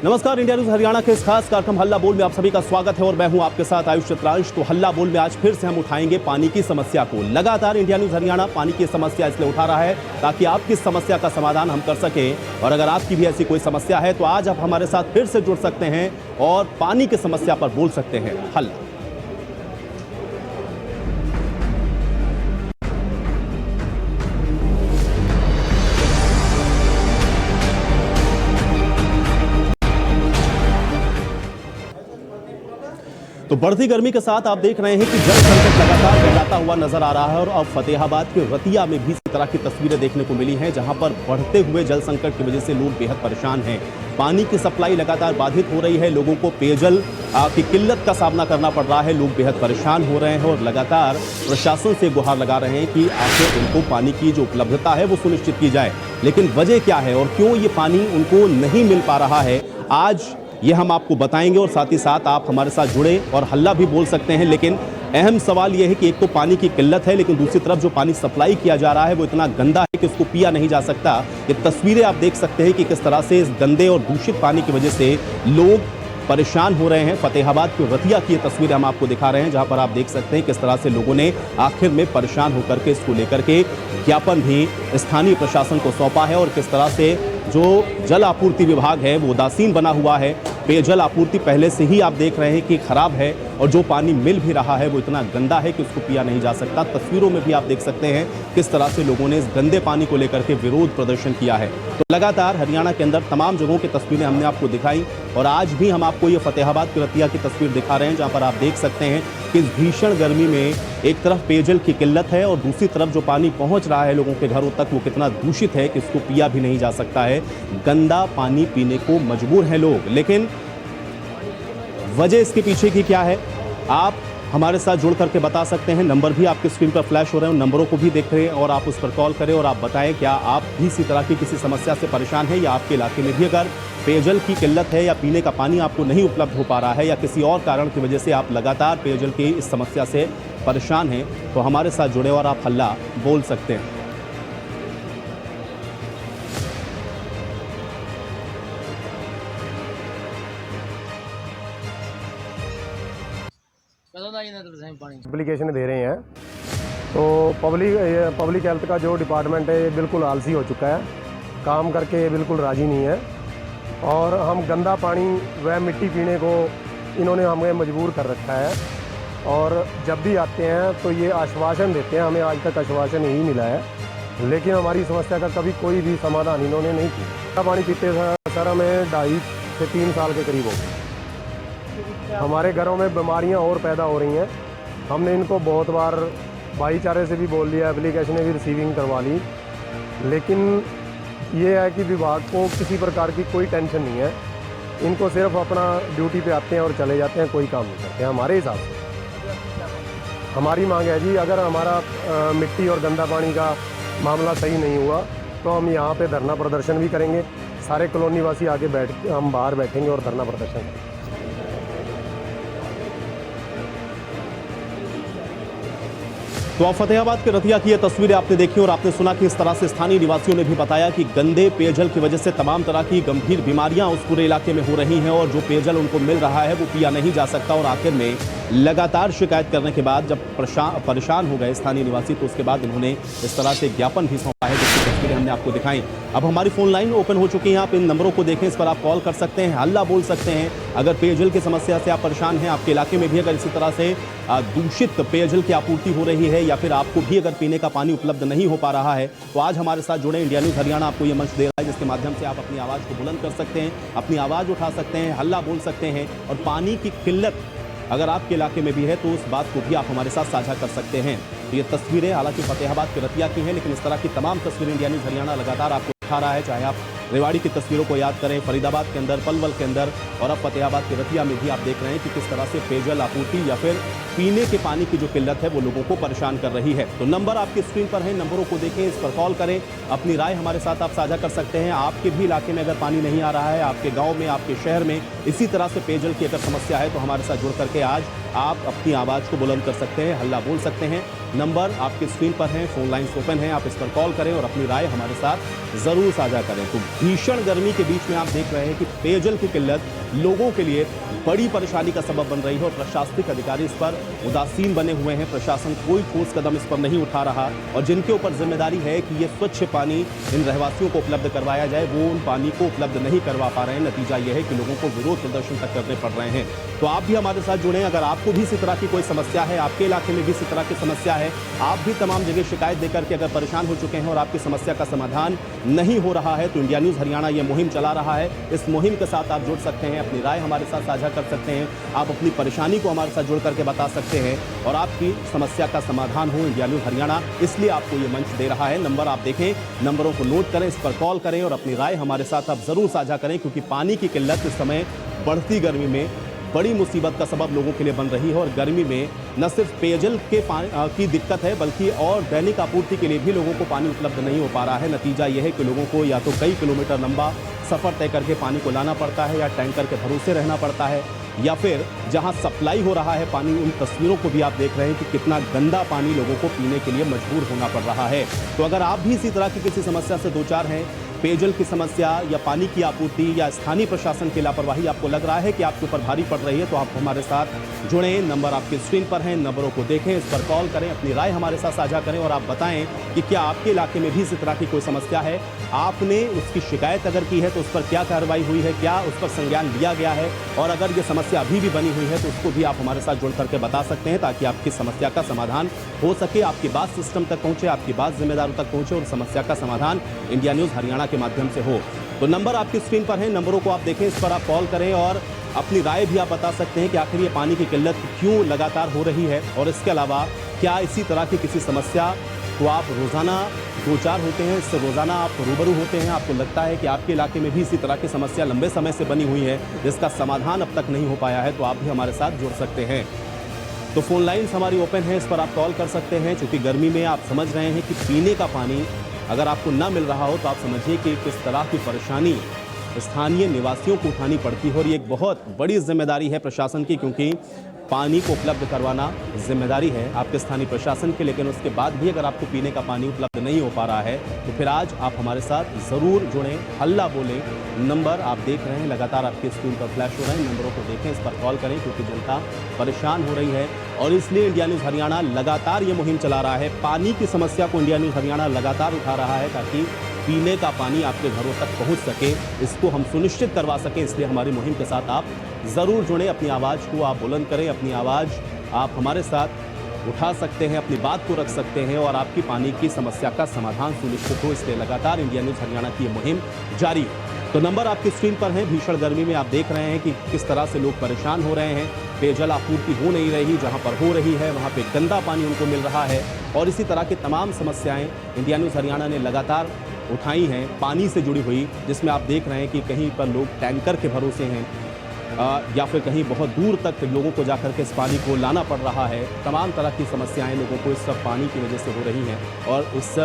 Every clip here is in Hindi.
नमस्कार, इंडिया न्यूज हरियाणा के इस खास कार्यक्रम हल्ला बोल में आप सभी का स्वागत है और मैं हूं आपके साथ आयुष चित्रांश। तो हल्ला बोल में आज फिर से हम उठाएंगे पानी की समस्या को। लगातार इंडिया न्यूज हरियाणा पानी की समस्या इसलिए उठा रहा है ताकि आपकी समस्या का समाधान हम कर सकें। और अगर आपकी भी ऐसी कोई समस्या है तो आज आप हमारे साथ फिर से जुड़ सकते हैं और पानी की समस्या पर बोल सकते हैं हल्ला। तो बढ़ती गर्मी के साथ आप देख रहे हैं कि जल संकट लगातार गहराता हुआ नजर आ रहा है और अब फतेहाबाद के रतिया में भी इसी तरह की तस्वीरें देखने को मिली हैं, जहां पर बढ़ते हुए जल संकट की वजह से लोग बेहद परेशान हैं। पानी की सप्लाई लगातार बाधित हो रही है, लोगों को पेयजल की किल्लत का सामना करना पड़ रहा है, लोग बेहद परेशान हो रहे हैं और लगातार प्रशासन से गुहार लगा रहे हैं कि आखिर उनको पानी की जो उपलब्धता है वो सुनिश्चित की जाए। लेकिन वजह क्या है और क्यों ये पानी उनको नहीं मिल पा रहा है, आज ये हम आपको बताएंगे और साथ ही साथ आप हमारे साथ जुड़े और हल्ला भी बोल सकते हैं। लेकिन अहम सवाल यह है कि एक तो पानी की किल्लत है, लेकिन दूसरी तरफ जो पानी सप्लाई किया जा रहा है वो इतना गंदा है कि उसको पिया नहीं जा सकता। ये तस्वीरें आप देख सकते हैं कि किस तरह से इस गंदे और दूषित पानी की वजह से लोग परेशान हो रहे हैं। फतेहाबाद के रतिया की ये तस्वीरें हम आपको दिखा रहे हैं, जहां पर आप देख सकते हैं किस तरह से लोगों ने आखिर में परेशान होकर के इसको लेकर के ज्ञापन भी स्थानीय प्रशासन को सौंपा है और किस तरह से जो जल आपूर्ति विभाग है वो उदासीन बना हुआ है। पेयजल आपूर्ति पहले से ही आप देख रहे हैं कि खराब है और जो पानी मिल भी रहा है वो इतना गंदा है कि उसको पिया नहीं जा सकता। तस्वीरों में भी आप देख सकते हैं किस तरह से लोगों ने इस गंदे पानी को लेकर के विरोध प्रदर्शन किया है। तो लगातार हरियाणा के अंदर तमाम जगहों की तस्वीरें हमने आपको दिखाई और आज भी हम आपको ये फतेहाबाद की रतिया की तस्वीर दिखा रहे हैं, जहाँ पर आप देख सकते हैं कि इस भीषण गर्मी में एक तरफ पेयजल की किल्लत है और दूसरी तरफ जो पानी पहुंच रहा है लोगों के घरों तक वो कितना दूषित है कि इसको पिया भी नहीं जा सकता है। गंदा पानी पीने को मजबूर हैं लोग। लेकिन वजह इसके पीछे की क्या है, आप हमारे साथ जुड़ करके बता सकते हैं। नंबर भी आपके स्क्रीन पर फ्लैश हो रहे हैं, उन नंबरों को भी देख रहे हैं और आप उस पर कॉल करें और आप बताएं क्या आप भी इसी तरह की किसी समस्या से परेशान हैं या आपके इलाके में भी अगर पेयजल की किल्लत है या पीने का पानी आपको नहीं उपलब्ध हो पा रहा है या किसी और कारण की वजह से आप लगातार पेयजल की इस समस्या से परेशान हैं, तो हमारे साथ जुड़े और आप हल्ला बोल सकते हैं। एप्लीकेशन दे रहे हैं तो पब्लिक हेल्थ का जो डिपार्टमेंट है ये बिल्कुल आलसी हो चुका है, काम करके बिल्कुल राज़ी नहीं है और हम गंदा पानी व मिट्टी पीने को इन्होंने हमें मजबूर कर रखा है। और जब भी आते हैं तो ये आश्वासन देते हैं, हमें आज तक आश्वासन यही मिला है, लेकिन हमारी समस्या का कभी कोई भी समाधान इन्होंने नहीं किया। पानी पीते सर हमें 2.5 से 3 साल के करीब हो गए। हमारे घरों में बीमारियां और पैदा हो रही हैं। हमने इनको बहुत बार भाईचारे से भी बोल लिया, एप्लीकेशनें भी रिसीविंग करवा ली, लेकिन ये है कि विभाग को किसी प्रकार की कोई टेंशन नहीं है। इनको सिर्फ अपना ड्यूटी पे आते हैं और चले जाते हैं, कोई काम नहीं करते हैं। हमारे हिसाब से हमारी मांग है जी, अगर हमारा मिट्टी और गंदा पानी का मामला सही नहीं हुआ तो हम यहाँ पे धरना प्रदर्शन भी करेंगे। सारे कॉलोनी वासी आगे हम बाहर बैठेंगे और धरना प्रदर्शन करेंगे। तो आप फतेहाबाद के रतिया की ये तस्वीरें आपने देखी और आपने सुना कि इस तरह से स्थानीय निवासियों ने भी बताया कि गंदे पेयजल की वजह से तमाम तरह की गंभीर बीमारियां उस पूरे इलाके में हो रही हैं और जो पेयजल उनको मिल रहा है वो पिया नहीं जा सकता। और आखिर में लगातार शिकायत करने के बाद जब परेशान हो गए स्थानीय निवासी तो उसके बाद उन्होंने इस तरह से ज्ञापन भी सौंपा है, जिसकी तस्वीरें हमने आपको दिखाई। अब हमारी फोन लाइन ओपन हो चुकी है, आप इन नंबरों को देखें, इस पर आप कॉल कर सकते हैं, हल्ला बोल सकते हैं। अगर पेयजल की समस्या से आप परेशान हैं, आपके इलाके में भी अगर इसी तरह से दूषित पेयजल की आपूर्ति हो रही है या फिर आपको भी अगर पीने का पानी उपलब्ध नहीं हो पा रहा है, तो आज हमारे साथ जुड़े। इंडिया न्यूज हरियाणा आपको ये मंच दे रहा है जिसके माध्यम से आप अपनी आवाज़ को बुलंद कर सकते हैं, अपनी आवाज़ उठा सकते हैं, हल्ला बोल सकते हैं। और पानी की किल्लत अगर आपके इलाके में भी है तो उस बात को भी आप हमारे साथ साझा कर सकते हैं। तो ये तस्वीरें हालांकि फतेहाबाद के रतिया की हैं, लेकिन इस तरह की तमाम तस्वीरें इंडिया न्यूज हरियाणा लगातार आपको दिखा रहा है। चाहे आप रेवाड़ी की तस्वीरों को याद करें, फरीदाबाद के अंदर, पलवल के अंदर और अब फतेहाबाद के रतिया में भी आप देख रहे हैं कि किस तरह से पेयजल आपूर्ति या फिर पीने के पानी की जो किल्लत है वो लोगों को परेशान कर रही है। तो नंबर आपकी स्क्रीन पर है, नंबरों को देखें, इस पर कॉल करें, अपनी राय हमारे साथ आप साझा कर सकते हैं। आपके भी इलाके में अगर पानी नहीं आ रहा है, आपके गाँव में, आपके शहर में इसी तरह से पेयजल की अगर समस्या है तो हमारे साथ जुड़ करके आज आप अपनी आवाज़ को बुलंद कर सकते हैं, हल्ला बोल सकते हैं। नंबर आपकी स्क्रीन पर है, फोन लाइन्स ओपन है, आप इस पर कॉल करें और अपनी राय हमारे साथ ज़रूर साझा करें। तो भीषण गर्मी के बीच में आप देख रहे हैं कि पेयजल की किल्लत लोगों के लिए बड़ी परेशानी का सबब बन रही है और प्रशासनिक अधिकारी इस पर उदासीन बने हुए हैं। प्रशासन कोई ठोस कदम इस पर नहीं उठा रहा और जिनके ऊपर जिम्मेदारी है कि ये स्वच्छ पानी इन रहवासियों को उपलब्ध करवाया जाए, वो उन पानी को उपलब्ध नहीं करवा पा रहे हैं। नतीजा यह है कि लोगों को विरोध प्रदर्शन तक करने पड़ रहे हैं। तो आप भी हमारे साथ जुड़ें। अगर आपको भी इसी तरह की कोई समस्या है, आपके इलाके में भी इसी तरह की समस्या है, आप भी तमाम जगह शिकायत देकर के अगर परेशान हो चुके हैं और आपकी समस्या का समाधान नहीं हो रहा है, तो इंडिया न्यूज़ हरियाणा ये मुहिम चला रहा है। इस मुहिम के साथ आप जुड़ सकते हैं, अपनी राय हमारे साथ साझा कर सकते हैं, आप अपनी परेशानी को हमारे साथ जुड़ करके बता सकते हैं और आपकी समस्या का समाधान हो इंडिया न्यूज़ हरियाणा इसलिए आपको ये मंच दे रहा है। नंबर आप देखें, नंबरों को नोट करें, इस पर कॉल करें और अपनी राय हमारे साथ आप जरूर साझा करें, क्योंकि पानी की किल्लत इस समय बढ़ती गर्मी में बड़ी मुसीबत का सबब लोगों के लिए बन रही है। और गर्मी में न सिर्फ पेयजल के की दिक्कत है, बल्कि और दैनिक आपूर्ति के लिए भी लोगों को पानी उपलब्ध नहीं हो पा रहा है। नतीजा यह है कि लोगों को या तो कई किलोमीटर लंबा सफ़र तय करके पानी को लाना पड़ता है, या टैंकर के भरोसे रहना पड़ता है, या फिर जहां सप्लाई हो रहा है पानी, उन तस्वीरों को भी आप देख रहे हैं कि कितना गंदा पानी लोगों को पीने के लिए मजबूर होना पड़ रहा है। तो अगर आप भी इसी तरह की किसी समस्या से दो चार हैं, पेयजल की समस्या या पानी की आपूर्ति या स्थानीय प्रशासन की लापरवाही आपको लग रहा है कि आपके ऊपर भारी पड़ रही है, तो आप हमारे साथ जुड़ें। नंबर आपकी स्क्रीन पर है, नंबरों को देखें, इस पर कॉल करें, अपनी राय हमारे साथ साझा करें और आप बताएं कि क्या आपके इलाके में भी इसी तरह की कोई समस्या है, आपने उसकी शिकायत अगर की है तो उस पर क्या कार्रवाई हुई है, क्या उस पर संज्ञान लिया गया है, और अगर ये समस्या अभी भी बनी हुई है तो उसको भी आप हमारे साथ जुड़ करके बता सकते हैं, ताकि आपकी समस्या का समाधान हो सके, आपकी बात सिस्टम तक पहुंचे, आपकी बात जिम्मेदारों तक पहुंचे और समस्या का समाधान इंडिया न्यूज़ हरियाणा के माध्यम से हो। तो नंबर आपकी स्क्रीन पर है, नंबरों को आप देखें, इस पर आप कॉल करें और अपनी राय भी आप बता सकते हैं कि आखिर ये पानी की किल्लत क्यों लगातार हो रही है, और इसके अलावा क्या इसी तरह की किसी समस्या तो आप रोज़ाना दो चार होते हैं, इससे रोज़ाना आप रूबरू होते हैं, आपको लगता है कि आपके इलाके में भी इसी तरह की समस्या लंबे समय से बनी हुई है जिसका समाधान अब तक नहीं हो पाया है, तो आप भी हमारे साथ जुड़ सकते हैं। तो फ़ोन लाइन्स हमारी ओपन है, इस पर आप कॉल कर सकते हैं। चूँकि गर्मी में आप समझ रहे हैं कि पीने का पानी अगर आपको ना मिल रहा हो तो आप समझिए कि किस तरह की परेशानी स्थानीय निवासियों को उठानी पड़ती है, और ये एक बहुत बड़ी जिम्मेदारी है प्रशासन की, क्योंकि पानी को उपलब्ध करवाना जिम्मेदारी है आपके स्थानीय प्रशासन की। लेकिन उसके बाद भी अगर आपको पीने का पानी उपलब्ध नहीं हो पा रहा है तो फिर आज आप हमारे साथ ज़रूर जुड़ें, हल्ला बोलें। नंबर आप देख रहे हैं, लगातार आपकी स्क्रीन पर फ्लैश हो रहे हैं, नंबरों को देखें, इस पर कॉल करें, क्योंकि जनता परेशान हो रही है और इसलिए इंडिया न्यूज़ हरियाणा लगातार ये मुहिम चला रहा है। पानी की समस्या को इंडिया न्यूज़ हरियाणा लगातार उठा रहा है ताकि पीने का पानी आपके घरों तक पहुंच सके, इसको हम सुनिश्चित करवा सकें। इसलिए हमारी मुहिम के साथ आप ज़रूर जुड़ें, अपनी आवाज़ को आप बुलंद करें, अपनी आवाज़ आप हमारे साथ उठा सकते हैं, अपनी बात को रख सकते हैं और आपकी पानी की समस्या का समाधान सुनिश्चित हो। इसलिए लगातार इंडिया न्यूज़ हरियाणा की ये मुहिम जारी है। तो नंबर आपकी स्क्रीन पर है। भीषण गर्मी में आप देख रहे हैं कि किस तरह से लोग परेशान हो रहे हैं, पेयजल आपूर्ति हो नहीं रही, जहां पर हो रही है वहां पे गंदा पानी उनको मिल रहा है, और इसी तरह की तमाम समस्याएं इंडिया न्यूज़ हरियाणा ने लगातार उठाई हैं पानी से जुड़ी हुई, जिसमें आप देख रहे हैं कि कहीं पर लोग टैंकर के भरोसे हैं या फिर कहीं बहुत दूर तक लोगों को जाकर के इस पानी को लाना पड़ रहा है। तमाम तरह की समस्याएं लोगों को इस सब पानी की वजह से हो रही हैं और इस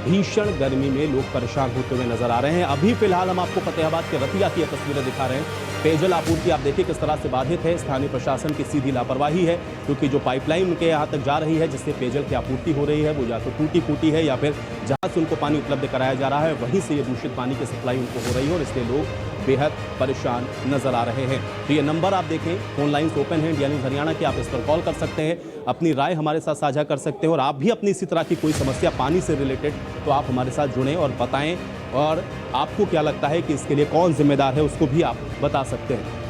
भीषण गर्मी में लोग परेशान होते हुए नजर आ रहे हैं। अभी फिलहाल हम आपको फतेहाबाद के रतिया की तस्वीरें दिखा रहे हैं। पेयजल आपूर्ति आप देखिए किस तरह से बाधित है, स्थानीय प्रशासन की सीधी लापरवाही है, क्योंकि जो पाइपलाइन उनके यहाँ तक जा रही है जिससे पेयजल की आपूर्ति हो रही है वो या तो टूटी फूटी है या फिर जहाँ से उनको पानी उपलब्ध कराया जा रहा है वहीं से ये दूषित पानी की सप्लाई उनको हो रही है और इसलिए लोग बेहद परेशान नजर आ रहे हैं। तो ये नंबर आप देखें, फोन लाइन्स ओपन है इंडिया न्यूज़ हरियाणा की, आप इस पर कॉल कर सकते हैं, अपनी राय हमारे साथ साझा कर सकते हैं और आप भी अपनी इसी तरह की कोई समस्या पानी से रिलेटेड तो आप हमारे साथ जुड़ें और बताएं, और आपको क्या लगता है कि इसके लिए कौन जिम्मेदार है उसको भी आप बता सकते हैं।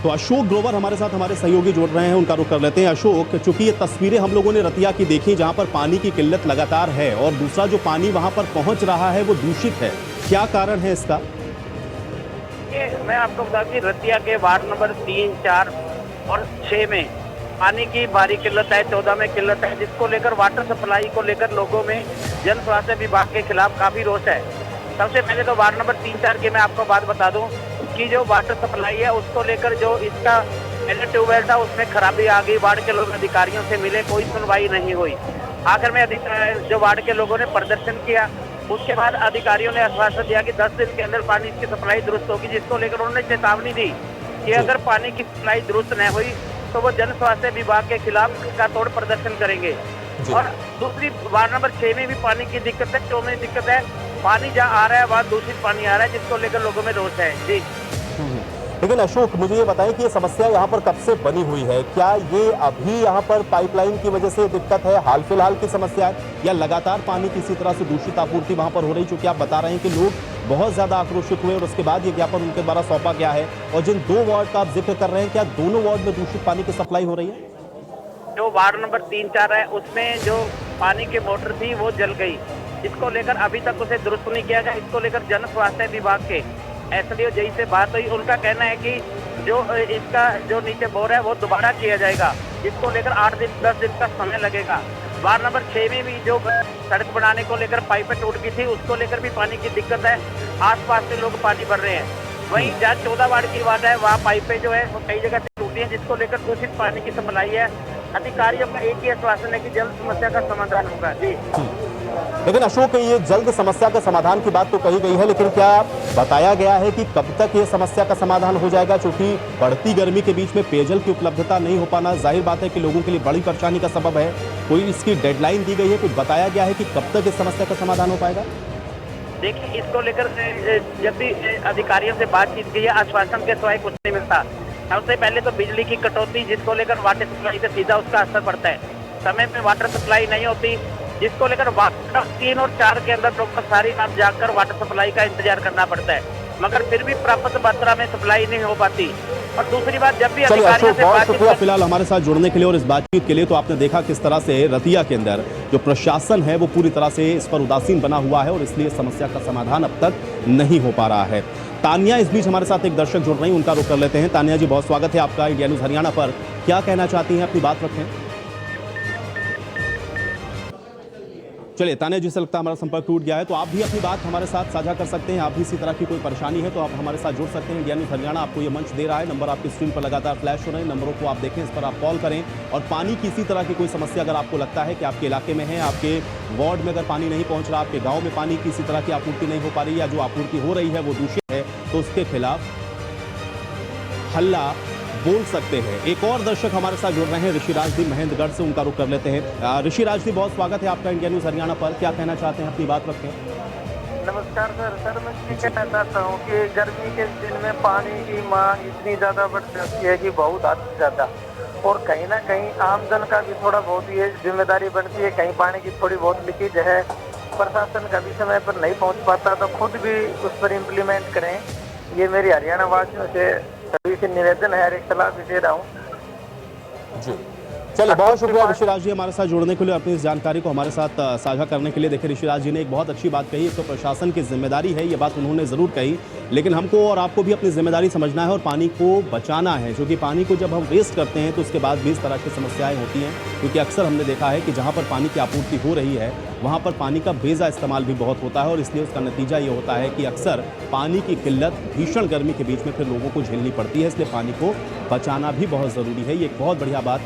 तो अशोक ग्रोवर हमारे साथ हमारे सहयोगी जोड़ रहे हैं, उनका रुख कर लेते हैं। अशोक, चूंकि ये तस्वीरें हम लोगों ने रतिया की देखी जहां पर पानी की किल्लत लगातार है और दूसरा जो पानी वहां पर पहुंच रहा है वो दूषित है, क्या कारण है इसका? मैं आपको बता दूं, रतिया के वार्ड नंबर 3, 4 और 6 में पानी की भारी किल्लत है, 14 में किल्लत है, जिसको लेकर वाटर सप्लाई को लेकर लोगों में जन स्वास्थ्य विभाग के खिलाफ काफी रोष है। सबसे पहले तो वार्ड नंबर 3, 4 की मैं आपको बात बता दूं कि जो वाटर सप्लाई है उसको लेकर जो इसका पहले ट्यूबवेल था उसमें खराबी आ गई, वार्ड के लोग अधिकारियों से मिले, कोई सुनवाई नहीं हुई। आखिर में जो वार्ड के लोगों ने प्रदर्शन किया उसके बाद अधिकारियों ने आश्वासन दिया कि 10 दिन के अंदर पानी की सप्लाई दुरुस्त होगी, जिसको लेकर उन्होंने चेतावनी दी कि अगर पानी की सप्लाई दुरुस्त न हुई तो वो जन स्वास्थ्य विभाग के खिलाफ का तोड़ प्रदर्शन करेंगे। और दूसरी वार्ड नंबर 6 में भी पानी की दिक्कत है, 4 में दिक्कत है, पानी जहाँ आ रहा है वहाँ दूषित पानी आ रहा है, जिसको लेकर लोगों में रोष है जी। लेकिन अशोक, मुझे ये बताएं कि ये समस्या यहाँ पर कब से बनी हुई है? क्या ये अभी यहाँ पर पाइपलाइन की वजह से दिक्कत है, हाल फिलहाल की समस्या है, या लगातार पानी किसी तरह से दूषित आपूर्ति वहाँ पर हो रही? चूंकि आप बता रहे हैं कि लोग बहुत ज्यादा आक्रोशित हुए और उसके बाद ये ज्ञापन उनके द्वारा सौंपा गया है, और जिन 2 वार्ड का आप जिक्र कर रहे हैं, क्या दोनों वार्ड में दूषित पानी की सप्लाई हो रही है? जो वार्ड नंबर 3-4 है उसमें जो पानी की मोटर थी वो जल गई, इसको लेकर अभी तक उसे दुरुस्त नहीं किया गया। इसको लेकर जन स्वास्थ्य विभाग के एसडीओ जई से बात हुई, उनका कहना है कि जो इसका जो नीचे बोर है वो दोबारा किया जाएगा, जिसको लेकर 8 दिन 10 दिन का समय लगेगा। वार्ड नंबर 6 में भी जो सड़क बनाने को लेकर पाइपें टूट गई थी, उसको लेकर भी पानी की दिक्कत है, आसपास से लोग पानी भर रहे हैं। वहीं जहाँ 14 वार्ड की वार्ड है वहाँ पाइपें जो है वो कई जगह से टूटी हैं, जिसको लेकर दूषित पानी की सप्लाई है। अधिकारियों का एक ही आश्वासन है कि जल्द समस्या का समाधान होगा जी। लेकिन अशोक, ये जल्द समस्या का समाधान की बात तो कही गई है, लेकिन क्या बताया गया है कि कब तक ये समस्या का समाधान हो जाएगा? क्योंकि बढ़ती गर्मी के बीच में पेयजल की उपलब्धता नहीं हो पाना जाहिर बात है कि लोगों के लिए बड़ी परेशानी का सबब है। कोई इसकी डेडलाइन दी गई है, कुछ बताया गया है कि कब तक इस समस्या का समाधान हो पाएगा? देखिए, इसको लेकर जब भी अधिकारियों से बातचीत की है, आश्वासन के सिवाय कुछ नहीं मिलता। सबसे पहले तो बिजली की कटौती, जिसको लेकर वाटर सप्लाई पे सीधा उसका असर पड़ता है। समय पे वाटर सप्लाई नहीं होती, जिसको लेकर वार्ड 3 और 4 के अंदर लोग सारी रात जाकर वाटर सप्लाई का इंतजार करना पड़ता है, मगर फिर भी पर्याप्त मात्रा में सप्लाई नहीं हो पाती। और दूसरी बात, जब भी अधिकारियों से बहुत शुक्रिया बातचीत फिलहाल हमारे साथ जुड़ने के लिए और इस बातचीत के लिए। तो आपने देखा किस तरह से रतिया के अंदर जो प्रशासन है वो पूरी तरह से इस पर उदासीन बना हुआ है और इसलिए समस्या का समाधान अब तक नहीं हो पा रहा है। तानिया इस बीच हमारे साथ एक दर्शक जुड़ रही हैं, उनका रुख कर लेते हैं। तानिया जी, बहुत स्वागत है आपका इंडिया न्यूज हरियाणा पर। क्या कहना चाहती हैं, अपनी बात रखें। चलिए, तानिया जी से लगता है हमारा संपर्क टूट गया है, तो आप भी अपनी बात हमारे साथ साझा कर सकते हैं। आप भी इसी तरह की कोई परेशानी है तो आप हमारे साथ जुड़ सकते हैं। इंडिया न्यूज हरियाणा आपको ये मंच दे रहा है, नंबर आपकी स्क्रीन पर लगातार फ्लैश हो रहे हैं, नंबरों को आप देखें, इस पर आप कॉल करें। और पानी की इसी तरह की कोई समस्या अगर आपको लगता है कि आपके इलाके में है, आपके वार्ड में अगर पानी नहीं पहुंच रहा, आपके गाँव में पानी की इसी तरह की आपूर्ति नहीं हो पा रही, या जो आपूर्ति हो रही है वो दूषित है, तो उसके खिलाफ हल्ला बोल सकते हैं। एक और दर्शक हमारे साथ जुड़ रहे हैं, ऋषिराज जी महेंद्रगढ़ से, उनका रुख कर लेते हैं। ऋषिराज जी, बहुत स्वागत है आपका इंडिया न्यूज हरियाणा पर। क्या कहना चाहते हैं, अपनी बात रखें। नमस्कार सर। मैं ये कहना चाहता हूँ कि गर्मी के दिन में पानी की मांग इतनी ज़्यादा बढ़ जाती है कि बहुत हद से ज़्यादा, और कहीं ना कहीं आम जन का भी थोड़ा बहुत ये जिम्मेदारी बनती है। कहीं पानी की थोड़ी बहुत लीकेज है, प्रशासन का भी समय पर नहीं पहुँच पाता, तो खुद भी उस पर इम्प्लीमेंट करें। ये मेरी हरियाणा वासियों से सभी से निवेदन है, एक सलाह भी दे रहा हूँ जी। चलिए, बहुत शुक्रिया ऋषिराज जी हमारे साथ जुड़ने के लिए, अपनी इस जानकारी को हमारे साथ साझा करने के लिए। देखिए, ऋषिराज जी ने एक बहुत अच्छी बात कही, तो प्रशासन की जिम्मेदारी है, ये बात उन्होंने ज़रूर कही, लेकिन हमको और आपको भी अपनी जिम्मेदारी समझना है और पानी को बचाना है। क्योंकि पानी को जब हम वेस्ट करते हैं तो उसके बाद भी इस तरह की समस्याएं होती हैं, क्योंकि अक्सर हमने देखा है कि जहाँ पर पानी की आपूर्ति हो रही है वहाँ पर पानी का बेजा इस्तेमाल भी बहुत होता है, और इसलिए उसका नतीजा ये होता है कि अक्सर पानी की किल्लत भीषण गर्मी के बीच में फिर लोगों को झेलनी पड़ती है। इसलिए पानी को बचाना भी बहुत ज़रूरी है। ये एक बहुत बढ़िया बात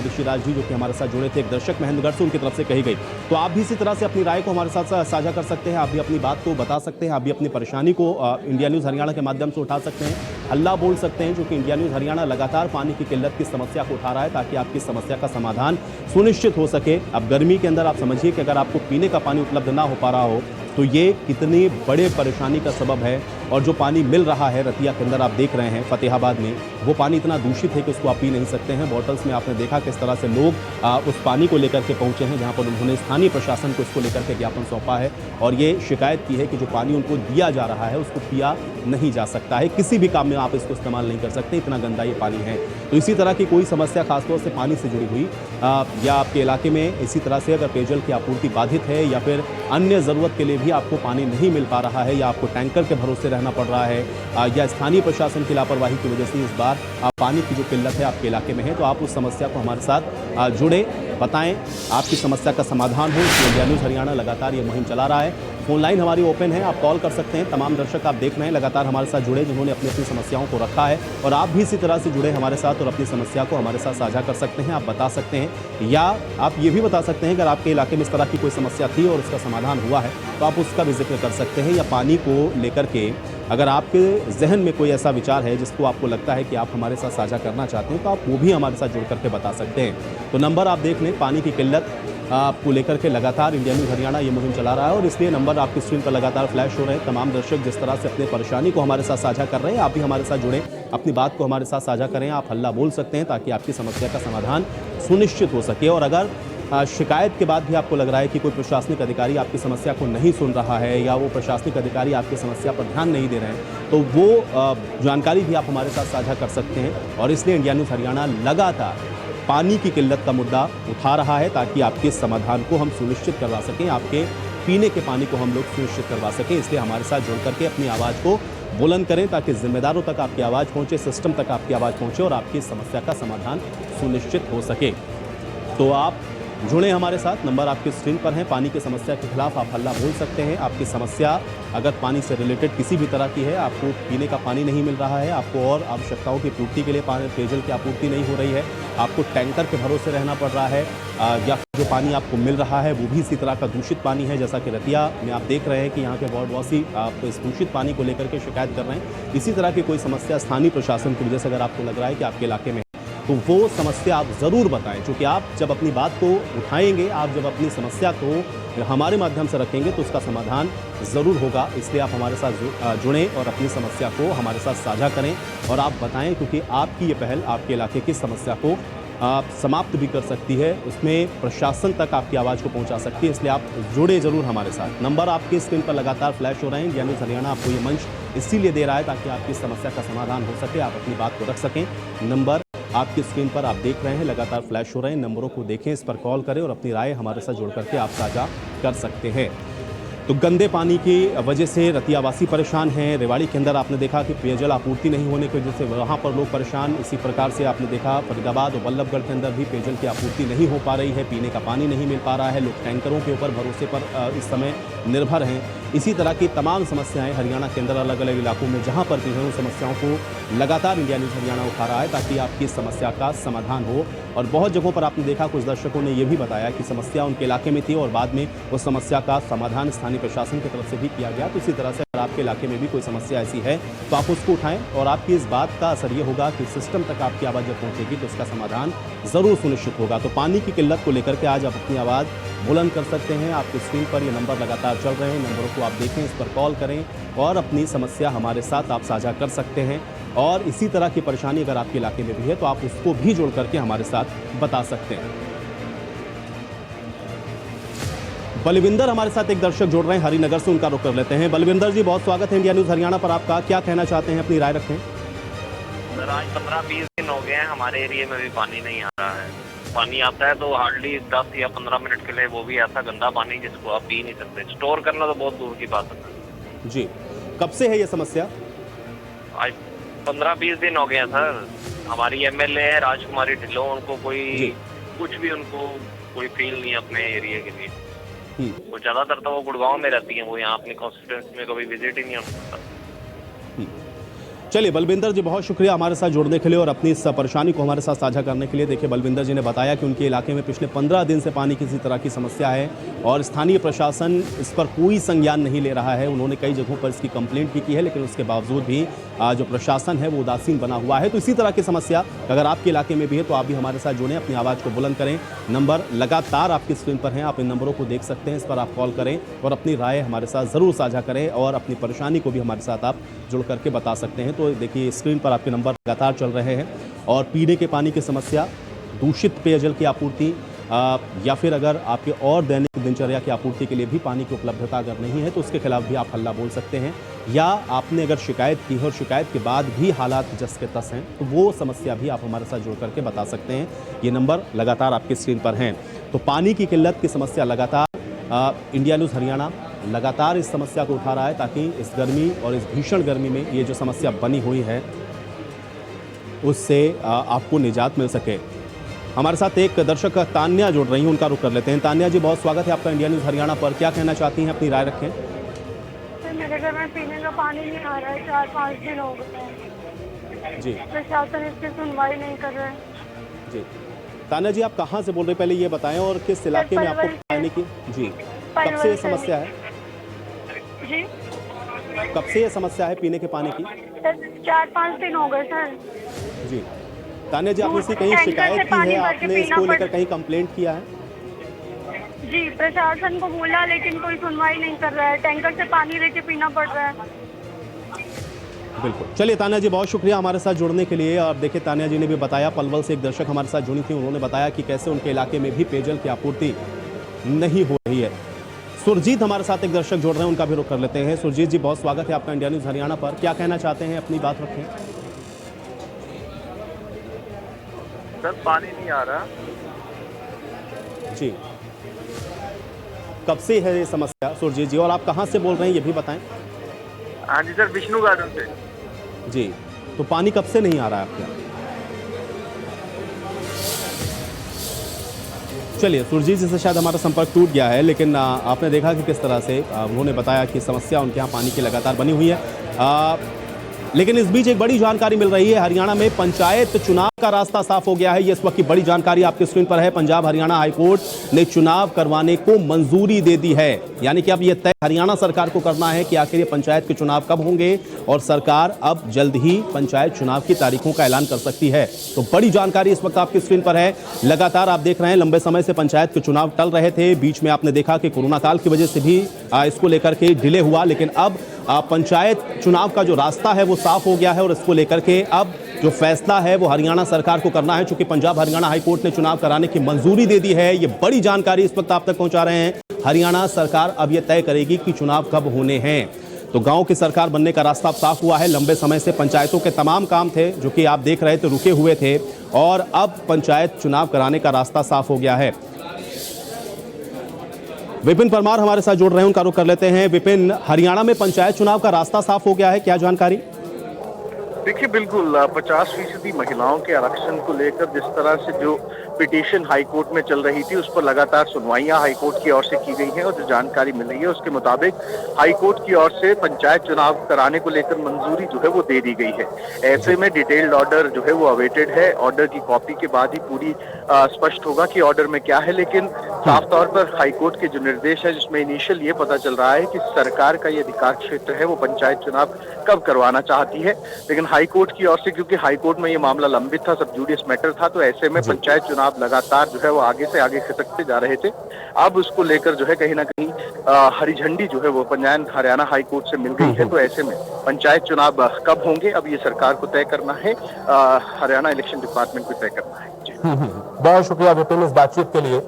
ऋषिराज जी जो कि हमारे साथ जुड़े थे, एक दर्शक महेंद्रगढ़ से, उनकी तरफ से कही गई। तो आप भी इसी तरह से अपनी राय को हमारे साथ साझा कर सकते हैं, आप भी अपनी बात को बता सकते हैं, आप भी अपनी परेशानी को इंडिया न्यूज़ हरियाणा के माध्यम से उठा सकते हैं, हल्ला बोल सकते हैं, क्योंकि इंडिया न्यूज़ हरियाणा लगातार पानी की किल्लत की समस्या को उठा रहा है ताकि आपकी समस्या का समाधान सुनिश्चित हो सके। अब गर्मी के अंदर आप समझिए कि अगर आपको पीने का पानी उपलब्ध ना हो पा रहा हो तो ये कितनी बड़े परेशानी का सबब है। और जो पानी मिल रहा है रतिया के अंदर, आप देख रहे हैं फतेहाबाद में, वो पानी इतना दूषित है कि उसको आप पी नहीं सकते हैं। बॉटल्स में आपने देखा किस तरह से लोग उस पानी को लेकर के पहुंचे हैं, जहां पर उन्होंने स्थानीय प्रशासन को इसको लेकर के ज्ञापन सौंपा है और ये शिकायत की है कि जो पानी उनको दिया जा रहा है उसको पिया नहीं जा सकता है, किसी भी काम में आप इसको इस्तेमाल नहीं कर सकते, इतना गंदा ये पानी है। तो इसी तरह की कोई समस्या खासतौर से पानी से जुड़ी हुई या आपके इलाके में इसी तरह से अगर पेयजल की आपूर्ति बाधित है या फिर अन्य ज़रूरत के लिए भी आपको पानी नहीं मिल पा रहा है, या आपको टैंकर के भरोसे रहना पड़ रहा है, या स्थानीय प्रशासन की लापरवाही की वजह से इस बार पानी की जो किल्लत है आपके इलाके में है, तो आप उस समस्या को हमारे साथ जुड़े, बताएं, आपकी समस्या का समाधान हो। इंडिया न्यूज़ हरियाणा लगातार ये मुहिम चला रहा है। फ़ोन लाइन हमारी ओपन है, आप कॉल कर सकते हैं। तमाम दर्शक आप देख रहे हैं लगातार हमारे साथ जुड़े, जिन्होंने अपनी अपनी समस्याओं को रखा है, और आप भी इसी तरह से जुड़े हमारे साथ और अपनी समस्या को हमारे साथ साझा कर सकते हैं। आप बता सकते हैं, या आप ये भी बता सकते हैं अगर आपके इलाके में इस तरह की कोई समस्या थी और उसका समाधान हुआ है तो आप उसका भी जिक्र कर सकते हैं। या पानी को लेकर के अगर आपके जहन में कोई ऐसा विचार है जिसको आपको लगता है कि आप हमारे साथ साझा करना चाहते हैं तो आप वो भी हमारे साथ जुड़ करके बता सकते हैं। तो नंबर आप देख लें, पानी की किल्लत आपको लेकर के लगातार इंडिया न्यूज़ हरियाणा ये मुहिम चला रहा है, और इसलिए नंबर आपकी स्क्रीन पर लगातार फ्लैश हो रहे हैं। तमाम दर्शक जिस तरह से अपने परेशानी को हमारे साथ साझा कर रहे हैं, आप भी हमारे साथ जुड़ें, अपनी बात को हमारे साथ साझा करें। आप हल्ला बोल सकते हैं ताकि आपकी समस्या का समाधान सुनिश्चित हो सके। और अगर शिकायत के बाद भी आपको लग रहा है कि कोई प्रशासनिक अधिकारी आपकी समस्या को नहीं सुन रहा है, या वो प्रशासनिक अधिकारी आपकी समस्या पर ध्यान नहीं दे रहे हैं, तो वो जानकारी भी आप हमारे साथ साझा कर सकते हैं। और इसलिए इंडिया न्यूज़ हरियाणा लगातार पानी की किल्लत का मुद्दा उठा रहा है ताकि आपके समाधान को हम सुनिश्चित करवा सकें, आपके पीने के पानी को हम लोग सुनिश्चित करवा सकें। इसलिए हमारे साथ जुड़ करके अपनी आवाज़ को बुलंद करें ताकि जिम्मेदारों तक आपकी आवाज़ पहुँचे, सिस्टम तक आपकी आवाज़ पहुँचे और आपकी समस्या का समाधान सुनिश्चित हो सके। तो आप जुड़े हमारे साथ, नंबर आपकी स्क्रीन पर है। पानी की समस्या के खिलाफ आप हल्ला बोल सकते हैं। आपकी समस्या अगर पानी से रिलेटेड किसी भी तरह की है, आपको पीने का पानी नहीं मिल रहा है, आपको और आवश्यकताओं की पूर्ति के लिए पेयजल की आपूर्ति नहीं हो रही है, आपको टैंकर के भरोसे रहना पड़ रहा है, या जो पानी आपको मिल रहा है वो भी इसी तरह का दूषित पानी है, जैसा कि रतिया में आप देख रहे हैं कि यहाँ के वार्डवासी आप इस दूषित पानी को लेकर के शिकायत कर रहे हैं। इसी तरह की कोई समस्या स्थानीय प्रशासन की वजह से अगर आपको लग रहा है कि आपके इलाके में, तो वो समस्या आप ज़रूर बताएं, क्योंकि आप जब अपनी बात को उठाएंगे, आप जब अपनी समस्या को हमारे माध्यम से रखेंगे तो उसका समाधान ज़रूर होगा। इसलिए आप हमारे साथ जुड़ें और अपनी समस्या को हमारे साथ साझा करें और आप बताएं, क्योंकि आपकी ये पहल आपके इलाके की समस्या को समाप्त भी कर सकती है, उसमें प्रशासन तक आपकी आवाज़ को पहुंचा सकती है। इसलिए आप जुड़े ज़रूर हमारे साथ। नंबर आपकी स्क्रीन पर लगातार फ्लैश हो रहे हैं। इंडिया न्यूज़ हरियाणा आपको ये मंच इसीलिए दे रहा है ताकि आपकी समस्या का समाधान हो सके, आप अपनी बात को रख सकें। नंबर आपकी स्क्रीन पर आप देख रहे हैं, लगातार फ्लैश हो रहे हैं। नंबरों को देखें, इस पर कॉल करें और अपनी राय हमारे साथ जुड़ करके आप साझा कर सकते हैं। तो गंदे पानी की वजह से रतियावासी परेशान हैं। रेवाड़ी के अंदर आपने देखा कि पेयजल आपूर्ति नहीं होने की वजह से वहाँ पर लोग परेशान। इसी प्रकार से आपने देखा फरीदाबाद और बल्लभगढ़ के अंदर भी पेयजल की आपूर्ति नहीं हो पा रही है, पीने का पानी नहीं मिल पा रहा है, लोग टैंकरों के ऊपर भरोसे पर इस समय निर्भर हैं। इसी तरह की तमाम समस्याएं हरियाणा के अंदर अलग अलग इलाकों में जहां पर भी हैं, उन समस्याओं को लगातार इंडिया न्यूज़ हरियाणा उठा रहा है ताकि आपकी समस्या का समाधान हो। और बहुत जगहों पर आपने देखा, कुछ दर्शकों ने यह भी बताया कि समस्या उनके इलाके में थी और बाद में उस समस्या का समाधान स्थानीय प्रशासन की तरफ से भी किया गया। तो इसी तरह से अगर आपके इलाके में भी कोई समस्या ऐसी है तो आप उसको उठाएं, और आपकी इस बात का असर ये होगा कि सिस्टम तक आपकी आवाज़ जब पहुँचेगी तो उसका समाधान ज़रूर सुनिश्चित होगा। तो पानी की किल्लत को लेकर के आज आप अपनी आवाज़ बुलंद कर सकते हैं। आपकी स्क्रीन पर ये नंबर लगातार चल रहे हैं, नंबरों को आप देखें, इस पर कॉल करें और अपनी समस्या हमारे साथ आप साझा कर सकते हैं। और इसी तरह की परेशानी अगर आपके इलाके में भी है तो आप उसको भी जोड़ करके हमारे साथ बता सकते हैं। बलविंदर हमारे साथ एक दर्शक जोड़ रहे हैं हरिनगर से, उनका रुख कर लेते हैं। बलविंदर जी, बहुत स्वागत है इंडिया न्यूज़ हरियाणा पर आपका। क्या कहना चाहते हैं, अपनी राय रखें। सर, आज 15-20 दिन हो गए हैं, हमारे एरिया में भी पानी नहीं आ रहा है। पानी आता है तो हार्डली 10 या 15 मिनट के लिए, वो भी ऐसा गंदा पानी जिसको आप पी नहीं सकते। स्टोर करना तो बहुत दूर की बात है। जी, कब से है ये समस्या? आज 15-20 दिन हो गए हैं सर। हमारी एमएलए है राजकुमारी ढिल्लों, उनको कोई कुछ भी उनको कोई फील नहीं है अपने एरिया के लिए। वो ज्यादातर तो वो गुड़गांव में रहती हैं, वो यहाँ अपनी कॉन्स्टिट्यूंसी में कभी विजिट ही नहीं होता। चलिए बलविंदर जी, बहुत शुक्रिया हमारे साथ जुड़ने के लिए और अपनी इस परेशानी को हमारे साथ साझा करने के लिए। देखिए, बलविंदर जी ने बताया कि उनके इलाके में पिछले 15 दिन से पानी किसी तरह की समस्या है और स्थानीय प्रशासन इस पर कोई संज्ञान नहीं ले रहा है। उन्होंने कई जगहों पर इसकी कंप्लेंट भी की है, लेकिन उसके बावजूद भी जो प्रशासन है वो उदासीन बना हुआ है। तो इसी तरह की समस्या अगर आपके इलाके में भी है तो आप भी हमारे साथ जुड़ें, अपनी आवाज़ को बुलंद करें। नंबर लगातार आपकी स्क्रीन पर हैं, आप इन नंबरों को देख सकते हैं, इस पर आप कॉल करें और अपनी राय हमारे साथ ज़रूर साझा करें और अपनी परेशानी को भी हमारे साथ आप जुड़ करके बता सकते हैं। तो देखिए, स्क्रीन पर आपके नंबर लगातार चल रहे हैं। और पीने के पानी की समस्या, दूषित पेयजल की आपूर्ति, या फिर अगर आपके और दैनिक दिनचर्या की आपूर्ति के लिए भी पानी की उपलब्धता अगर नहीं है तो उसके खिलाफ भी आप हल्ला बोल सकते हैं। या आपने अगर शिकायत की है और शिकायत के बाद भी हालात जस के तस हैं तो वो समस्या भी आप हमारे साथ जुड़ करके बता सकते हैं। ये नंबर लगातार आपकी स्क्रीन पर हैं। तो पानी की किल्लत की समस्या लगातार इंडिया न्यूज़ हरियाणा लगातार इस समस्या को उठा रहा है ताकि इस गर्मी और इस भीषण गर्मी में ये जो समस्या बनी हुई है उससे आपको निजात मिल सके। हमारे साथ एक दर्शक तान्या जुड़ रही हैं, उनका रुख कर लेते हैं। तान्या जी, बहुत स्वागत है आपका इंडिया न्यूज़ हरियाणा पर। क्या कहना चाहती हैं, अपनी राय रखें। पीने का पानी नहीं आ रहा है, 4-5 दिन हो गए हैं। जी प्रशासन इसकी सुनवाई नहीं कर रहा है। जी तान्या जी, आप कहाँ से बोल रहे हैं, पहले ये बताएं, और किस इलाके में आपको पलवल से। पानी की जी कब पलवल से ये से। समस्या है? जी कब से ये समस्या है पीने के पानी की? सर 4-5 दिन हो गए सर। जी तान्या जी, आपने इसकी कहीं टैंकर से शिकायत की पानी है, भर के आपने पीना इसको लेकर पड़- कहीं कंप्लेंट किया है? जी प्रशासन को बोला लेकिन कोई सुनवाई नहीं कर रहा है। टैंकर से पानी लेके पीना पड़ रहा है। बिल्कुल। चलिए तान्या जी, बहुत शुक्रिया हमारे साथ जुड़ने के लिए। और देखिए, तान्या जी ने भी बताया, पलवल से एक दर्शक हमारे साथ जुड़ी थी, उन्होंने बताया कि कैसे उनके इलाके में भी पेयजल की आपूर्ति नहीं हो रही है। सुरजीत हमारे साथ एक दर्शक जुड़ रहे हैं, उनका भी रुख कर लेते हैं। सुरजीत जी, बहुत स्वागत है आपका इंडिया न्यूज़ हरियाणा पर। क्या कहना चाहते हैं, अपनी बात रखें। सर पानी नहीं आ रहा। जी कब से है ये समस्या सुरजीत जी, और आप कहाँ से बोल रहे हैं ये भी बताएं। हाँ जी सर, विष्णु गार्डन से। जी तो पानी कब से नहीं आ रहा है आपके यहाँ? चलिए, सुरजीत जी से शायद हमारा संपर्क टूट गया है, लेकिन आपने देखा कि किस तरह से उन्होंने बताया कि समस्या उनके यहाँ पानी की लगातार बनी हुई है। लेकिन इस बीच एक बड़ी जानकारी मिल रही है, हरियाणा में पंचायत चुनाव का रास्ता साफ हो गया है। ये इस वक्त की बड़ी जानकारी आपके स्क्रीन पर है। पंजाब हरियाणा हाईकोर्ट ने चुनाव करवाने को मंजूरी दे दी है, यानी कि अब ये तय हरियाणा सरकार को करना है कि आखिर ये पंचायत के चुनाव कब होंगे, और सरकार अब जल्द ही पंचायत चुनाव की तारीखों का ऐलान कर सकती है। तो बड़ी जानकारी इस वक्त आपकी स्क्रीन पर है। लगातार आप देख रहे हैं, लंबे समय से पंचायत के चुनाव टल रहे थे। बीच में आपने देखा कि कोरोना काल की वजह से भी इसको लेकर के डिले हुआ, लेकिन अब पंचायत चुनाव का जो रास्ता है वो साफ हो गया है, और इसको लेकर के अब जो फैसला है वो हरियाणा सरकार को करना है। चूंकि पंजाब हरियाणा हाईकोर्ट ने चुनाव कराने की मंजूरी दे दी है, ये बड़ी जानकारी इस वक्त आप तक पहुंचा रहे हैं। हरियाणा सरकार अब ये तय करेगी कि चुनाव कब होने हैं। तो गांव की सरकार बनने का रास्ता अब साफ हुआ है। लंबे समय से पंचायतों के तमाम काम थे जो कि आप देख रहे थे रुके हुए थे, और अब पंचायत चुनाव कराने का रास्ता साफ हो गया है। विपिन परमार हमारे साथ जुड़ रहे हैं, उनका रुख कर लेते हैं। विपिन, हरियाणा में पंचायत चुनाव का रास्ता साफ हो गया है, क्या जानकारी? देखिए बिल्कुल 50% महिलाओं के आरक्षण को लेकर जिस तरह से जो पिटीशन हाईकोर्ट में चल रही थी, उस पर लगातार सुनवाइयां हाईकोर्ट की ओर से की गई हैं, और जो जानकारी मिल रही है उसके मुताबिक हाईकोर्ट की ओर से पंचायत चुनाव कराने को लेकर मंजूरी जो है वो दे दी गई है। ऐसे में डिटेल्ड ऑर्डर जो है वो अवेटेड है। ऑर्डर की कॉपी के बाद ही पूरी स्पष्ट होगा कि ऑर्डर में क्या है, लेकिन साफ तौर पर हाईकोर्ट के जो निर्देश है, जिसमें इनिशियल ये पता चल रहा है कि सरकार का ये अधिकार क्षेत्र है, वो पंचायत चुनाव कब करवाना चाहती है। लेकिन हाईकोर्ट की ओर से, क्योंकि हाईकोर्ट में ये मामला लंबित था, सब जुडियस मैटर था, तो ऐसे में पंचायत चुनाव लगातार जो है वो आगे से आगे खिसकते जा रहे थे। अब उसको लेकर जो है कहीं ना कहीं हरी झंडी जो है वो पंजाब हरियाणा हाईकोर्ट से मिल गई है। तो ऐसे में पंचायत चुनाव कब होंगे, अब ये सरकार को तय करना है, हरियाणा इलेक्शन डिपार्टमेंट को तय करना है। बहुत शुक्रिया विपिन इस बातचीत के लिए।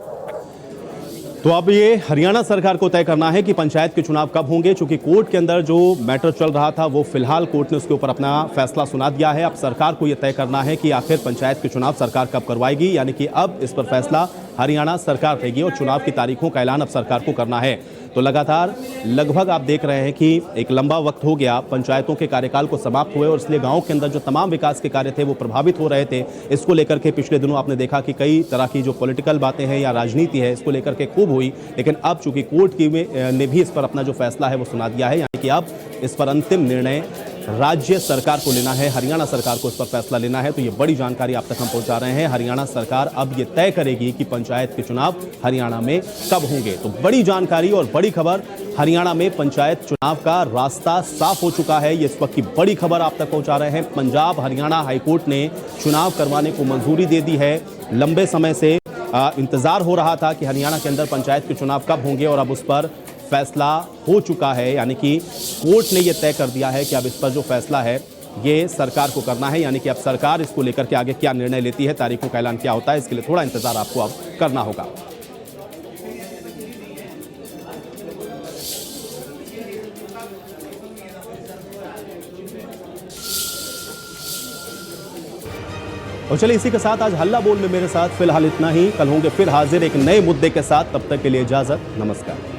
तो अब ये हरियाणा सरकार को तय करना है कि पंचायत के चुनाव कब होंगे। चूंकि कोर्ट के अंदर जो मैटर चल रहा था वो फिलहाल कोर्ट ने उसके ऊपर अपना फैसला सुना दिया है। अब सरकार को यह तय करना है कि आखिर पंचायत के चुनाव सरकार कब करवाएगी, यानी कि अब इस पर फैसला हरियाणा सरकार लेगी, और चुनाव की तारीखों का ऐलान अब सरकार को करना है। तो लगातार लगभग आप देख रहे हैं कि एक लंबा वक्त हो गया पंचायतों के कार्यकाल को समाप्त हुए, और इसलिए गांव के अंदर जो तमाम विकास के कार्य थे वो प्रभावित हो रहे थे। इसको लेकर के पिछले दिनों आपने देखा कि कई तरह की जो पॉलिटिकल बातें हैं या राजनीति है, इसको लेकर के खूब हुई। लेकिन अब चूंकि कोर्ट की ने भी इस पर अपना जो फैसला है वो सुना दिया है, यानी कि अब इस पर अंतिम निर्णय राज्य सरकार को लेना है, हरियाणा सरकार को इस पर फैसला लेना है। तो ये बड़ी जानकारी आप तक हम पहुंचा रहे हैं। हरियाणा सरकार अब ये तय करेगी कि पंचायत के चुनाव हरियाणा में कब होंगे। तो बड़ी जानकारी और बड़ी खबर, हरियाणा में पंचायत चुनाव का रास्ता साफ हो चुका है। ये इस वक्त की बड़ी खबर आप तक पहुंचा रहे हैं। पंजाब हरियाणा हाईकोर्ट ने चुनाव करवाने को मंजूरी दे दी है। लंबे समय से इंतजार हो रहा था कि हरियाणा के अंदर पंचायत के चुनाव कब होंगे, और अब उस पर फैसला हो चुका है, यानी कि कोर्ट ने यह तय कर दिया है कि अब इस पर जो फैसला है ये सरकार को करना है। यानी कि अब सरकार इसको लेकर के आगे क्या निर्णय लेती है, तारीखों का ऐलान क्या होता है, इसके लिए थोड़ा इंतजार आपको अब करना होगा। और चलिए, इसी के साथ आज हल्ला बोल में मेरे साथ फिलहाल इतना ही। कल होंगे फिर हाजिर एक नए मुद्दे के साथ। तब तक के लिए इजाजत, नमस्कार।